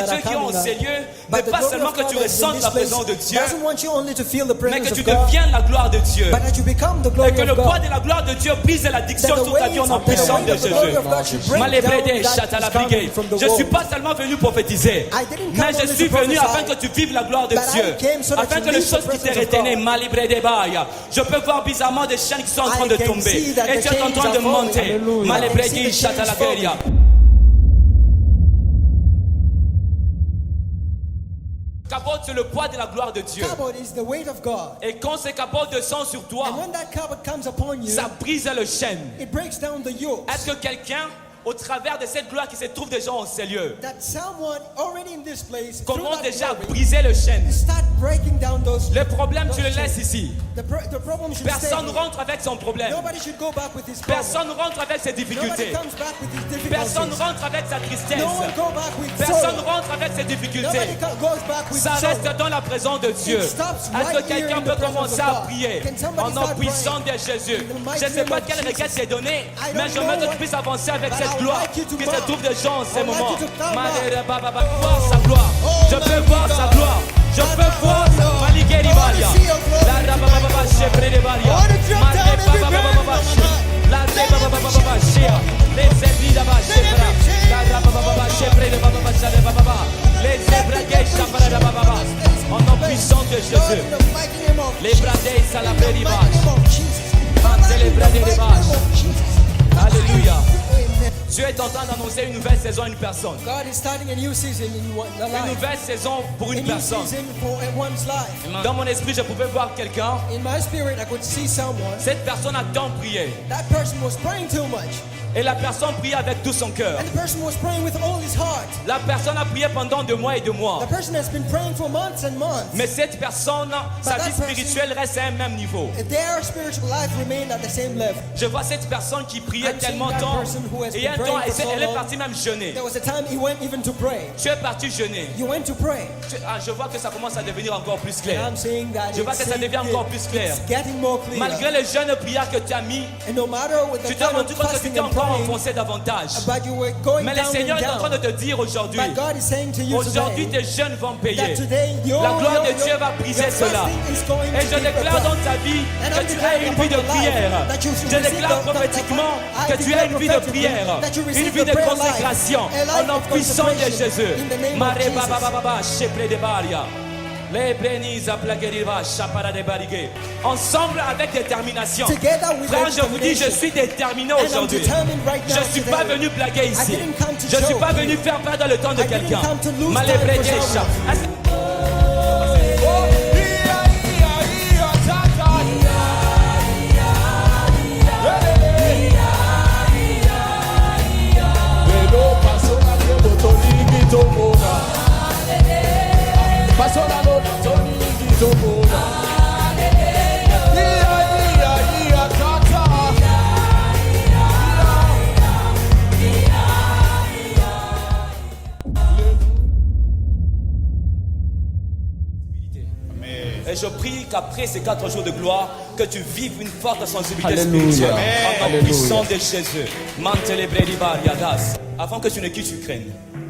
Dieu qui est en ces lieux n'est pas seulement que tu ressentes la présence de Dieu, mais que tu deviens la gloire de Dieu. Et que le poids de la gloire de Dieu brise l'addiction sur ta vie au nom puissant de Jésus. Je ne suis pas seulement venu prophétiser, mais je suis venu afin que tu vives la gloire de Dieu. Afin que les choses qui t'aient retenu, je peux voir bizarrement des chaînes qui sont en train de tomber. Et tu es en train de monter. Cabot, c'est le poids de la gloire de Dieu. Et quand ce cabot descend sur toi, ça brise le chêne. Est-ce que quelqu'un, au travers de cette gloire qui se trouve déjà en ces lieux, commence déjà à briser le chêne? Le problème, tu le laisses ici. Personne ne rentre avec son problème. Personne ne rentre avec ses difficultés. Personne ne rentre avec sa tristesse. Personne ne rentre avec ses difficultés. Ça reste dans la présence de Dieu. Est-ce que quelqu'un peut commencer à prier en nom puissant de Jésus? Je ne sais pas quelle requête t'est donnée, mais je veux que tu puisses avancer avec cette gloire qui se trouve déjà en ces moments. Voir sa gloire. Je peux voir sa gloire. Je peux voir sa Maligeri Valia. La Rabababa Sheprede Valia. La Rebababa Shea. Les Zebida Shepra. La Rabababa Sheprede Baba Shalebaba. Les Zebragay Shaparada Baba. En nom puissant de Jésus. Les Bradei Salaberi Vache. Les Bradei Vache. Alléluia. Dieu est en train d'annoncer une nouvelle saison à une personne. Une nouvelle saison pour une personne. Dans mon esprit, je pouvais voir quelqu'un. Cette personne a tant prié. Et la personne prie avec tout son cœur. La personne a prié pendant 2 mois et 2 mois. Mais cette personne, sa vie spirituelle reste à un même niveau. Je vois cette personne qui priait tellement tôt. Et un temps, elle est partie même jeûner. Tu es parti jeûner. Je vois que ça commence à devenir encore plus clair. Je vois que ça devient encore plus clair. Malgré les jeûnes prières que tu as mis, tu t'es rendu compte que tu t'es encore enfoncé davantage. Mais le Seigneur est en train de te dire aujourd'hui, aujourd'hui tes jeûnes vont payer. La gloire de Dieu va briser cela. Et je déclare dans ta vie que tu as une vie de prière. Je déclare prophétiquement que tu as une vie de prière, une vie de consécration au nom puissant de Jésus. Ensemble avec détermination. Frère, je vous dis, je suis déterminé aujourd'hui. Je ne suis pas venu blaguer ici. Je ne suis pas venu faire perdre le temps de quelqu'un. Et je prie qu'après ces 4 jours de gloire, que tu vives une forte sensibilité spirituelle en nom puissant de Jésus. Avant que tu ne quittes Ukraine,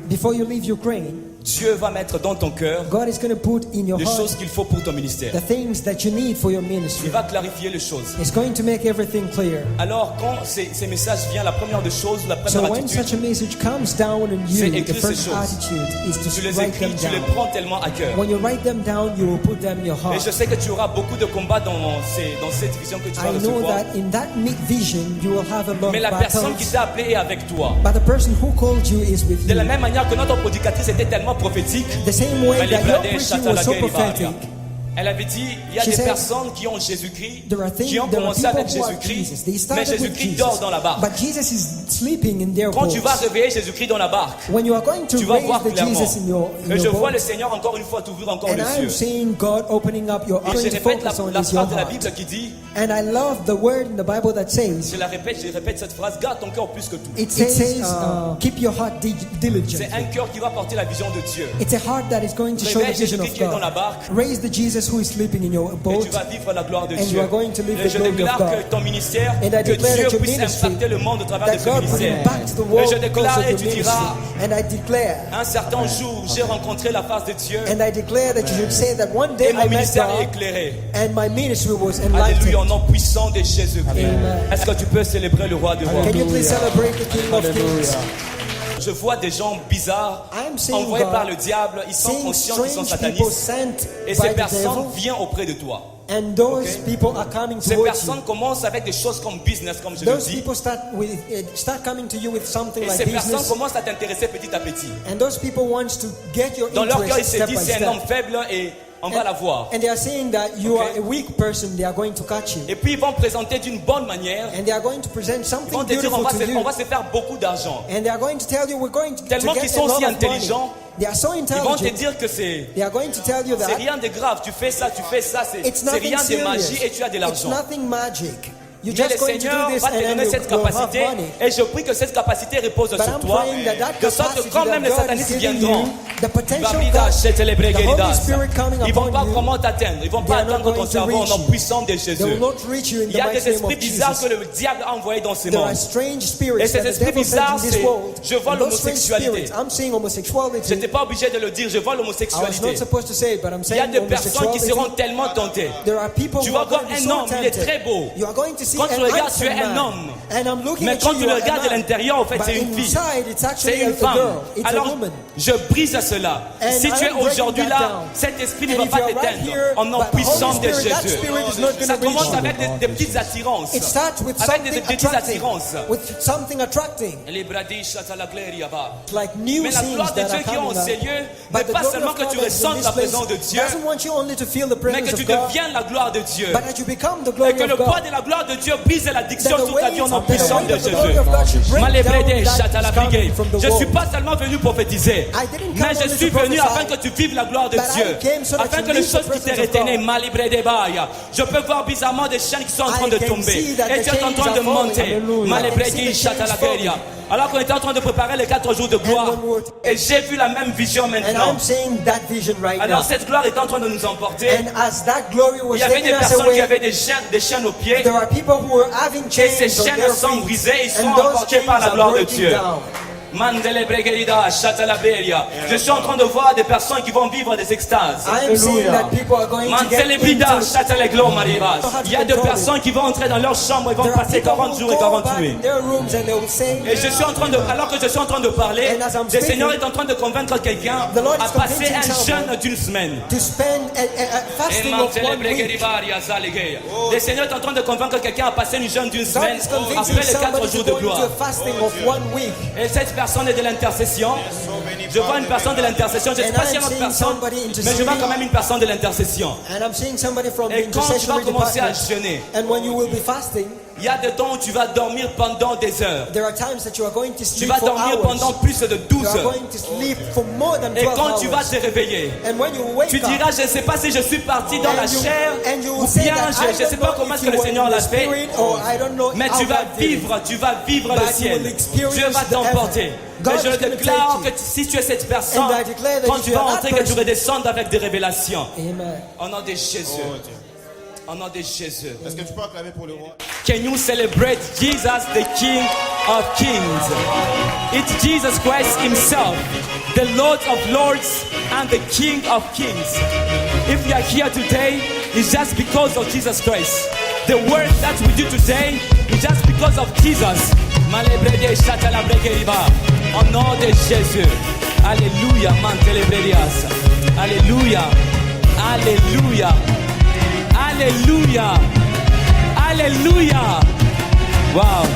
before you leave Ukraine, Dieu va mettre dans ton cœur God is going to put in your les heart choses qu'il faut pour ton ministère. the things that you need for your Il ministry. va clarifier les choses. It's going to make everything clear. Alors quand ces messages viennent, la première des choses, la So première when such a attitude, message comes down on c'est you, the écrire ces first choses. attitude is tu to les write écris, them tu les down. prends tellement à cœur. When you write them down, you will put them in your Et heart. je sais que tu auras beaucoup de combats dans cette vision que tu vas I know recevoir. that in that vision, you will have a lot Mais of la personne qui battles. t'a appelé est avec toi. But the person who called you is with De la you. même manière que notre prédicatrice était tellement prophétique, The same way that your preaching was so prophetic. elle avait dit, il y a She des said, personnes qui ont Jésus-Christ, There are qui ont commencé people avec who are Jésus-Christ, Jesus. They mais started with Jésus-Christ dort Jesus, dans la barque. but Jesus is sleeping in their Quand boat. tu vas réveiller Jésus-Christ dans la barque, When you are going to tu vas raise voir the clairement. Jesus in your Et je vois boat, le Seigneur encore une fois t'ouvrir encore and les I'm yeux. seeing God opening up your Et eyes je to répète focus on la is your phrase de la heart. Bible qui dit, And I love the word in the Bible that says, je répète cette phrase, garde ton cœur plus que tout. it says, keep your heart diligent. C'est un cœur qui va porter la vision de Dieu. It's a heart that is going to show the vision of God. Raise the Jesus who is sleeping in your Et boat, tu vas vivre la gloire de and you Dieu. are going to live Et the je glory of déclare que God. ton ministère, And I que declare Dieu that your puisse ministry, impacter le monde au travers de that ce God will ministère. impact the Et world je because déclare of et your tu ministry. diras, And I declare, un certain jour, j'ai rencontré la face de Dieu and I declare that you should say that one et day mon I met ministère est God, éclairé. and my ministry was Alléluia, enlightened. au nom puissant de Jésus-Christ. Amen. Est-ce que tu peux célébrer le roi des rois? Can you please celebrate the King of Kings? Je vois des gens bizarres I'm seeing envoyés God, par le diable. Ils sont seeing conscients qu'ils sont strange people satanistes. sent Et by ces the personnes devil, viennent auprès de toi. and those Okay. people are coming Ces towards personnes you. commencent avec des choses comme business, comme je le Those dis. people start coming to you with something Et like ces personnes business, commencent à t'intéresser petit à petit. and those people want to get your Dans leur cœur, ils interest se step by disent c'est un step. homme faible et on va la voir. And they are saying that you Okay. are a weak person, they are going to catch you. Et puis ils vont présenter d'une bonne manière. And they are going to present Ils something vont te dire beautiful to on you. va se faire beaucoup d'argent. And they are going to tell you we're going to Tellement get qu'ils a sont lot aussi of money. intelligents. They are so Ils vont te intelligent. dire que c'est They are going to tell you c'est that rien de grave. Tu fais ça, it's c'est nothing rien de serious. magie et tu as de It's l'argent. nothing magic. You're Mais le just going to Seigneur do this va te and then donner cette you'll have capacité money. et je prie que cette capacité repose But sur I'm toi. praying that De sorte que capacity quand même les that God satanistes is giving viendront, you, the potential Babrida, God, Shetelebregelidas, the Holy Spirit coming ils vont upon pas you, vraiment t'atteindre. Ils vont they pas are not atteindre ton going to cerveau au reach nom you. puissant de They Jésus. will not reach you in Il the y a des mighty name esprits of bizarres Jesus. que le diable a envoyés dans ce There are monde. strange Et spirits ces that the esprits devil sent bizarres, in this c'est world. je vois And those strange l'homosexualité. spirits, I'm seeing homosexuality. Je n'étais pas obligé de le dire, je vois I was l'homosexualité. not supposed to say it, but I'm Il y a saying des personnes qui homosexuality. seront tellement tentées. There are people Tu who vas are going voir to be un so homme, il est tempted. très beau. You are going to see Quand tu an regardes, tu es handsome un man. homme. And I'm looking Mais at quand you, tu you le are a regardes de man. l'intérieur, en fait, But c'est une fille. inside, it's C'est actually une a femme. girl. It's a Alors, woman. je brise cela. And Si tu I es am breaking aujourd'hui that là, down. cet esprit ne And va if pas you are right t'éteindre. here, En nom but the puissant Holy de Spirit, that Jésus. spirit is not going Ça to reach commence you. avec des petites attirances. It starts with Avec des something petites attracting. attirances. With something attracting. Les bradis, la gloire, bah. Like new Mais la things gloire de that Dieu are qui est en coming ces up. lieux But n'est the pas glory seulement of que God tu that is in ressentes this la place présence de Dieu, doesn't want you only to feel the mais presence que tu of God, deviennes la gloire de Dieu. but that you become the Et glory que le of poids God. de la gloire de Dieu brise That l'addiction the sur ta vie au nom weight puissant de of the Jésus. glory of God should break down Malébrédé, that is Chatalabrigué. coming from the Je ne suis world. pas seulement venu prophétiser, I didn't come mais je only suis to venu prophesy, afin que tu vives la gloire de but I Dieu, came so that afin you que les live the choses qui t'aient presence of retenues, God. Malébrédé Baïa. Je peux voir bizarrement des chaînes qui sont en train I de can tomber, see that et the tu es en chains train de are falling. monter. Hallelujah. Malébrédé, I can see the chains Chatalabrigué. falling. Alors qu'on était en train de préparer les 4 jours de gloire, And when we were- et j'ai vu la même vision And maintenant. I'm seeing that vision right Alors now. cette gloire est en train de nous emporter. And as that glory was Il y avait taking des us personnes qui away, avaient des chaînes aux pieds. there are people who were having Et ces chains on chaînes their sont feet, brisées, ils sont and those emportés chains par la are gloire de breaking Dieu. down. Mandele Bregerida, Chatalaberia. Je suis en train de voir des personnes qui vont vivre des extases. I am seeing that people are going to get Mandele Brida, into. Chataleglo Marivas. Il y a des personnes qui vont entrer dans leur chambre et vont There are passer people 40 who jours et go 40 back nuits. in their rooms and they will say, Et je suis en train de, alors que je suis en train de parler, And as I'm le speaking, Seigneur est en train de convaincre quelqu'un the Lord is à passer convincing un someone jeûne d'une semaine. to spend a Et fasting of Mandele 1 week. Bregeribaria, Zalegea. Le Seigneur est en train de convaincre quelqu'un à passer une jeûne d'une God semaine is convincing après les 4 somebody jours to de go into gloire. a fasting of 1 week. Et cette personne est de l'intercession. Je vois une personne de l'intercession. Je ne sais pas And si I'm une autre seeing personne, somebody mais je vois interceding. quand même une personne de l'intercession. And I'm seeing somebody from the Et quand tu vas intercessory commencer à department. jeûner, And when you will be fasting, il y a des temps où tu vas dormir pendant des heures. there are times that you are going to Tu sleep vas for dormir pendant hours. plus de 12 You are heures. going to sleep for more than Et 12 quand tu vas hours. te réveiller, And when you wake tu up, diras, je ne sais pas si je suis parti dans la and you chair will ou say bien that I je ne sais don't pas know comment if est-ce que you le were Seigneur in l'a the fait. spirit or I don't know Mais how tu vas God did it. vivre le But you ciel. will experience Dieu va the t'emporter. heaven. Et God je is gonna déclare take que you. si tu es cette personne, And I declare that quand if tu you vas are that entrer, que tu person- redescendes avec des révélations. Amen. Au nom de Jésus. Au nom de Jésus. Est-ce que tu peux acclamer pour le roi? Can you celebrate Jesus, the King of Kings? It's Jesus Christ Himself, the Lord of Lords and the King of Kings. If you are here today, it's just because of Jesus Christ. The work that we do today is just because of Jesus. Malebrede Shatalabregeriba. Au nom de Jésus. Alléluia. Mantelebredias. Alléluia. Alléluia. Alléluia. Alléluia. Wow.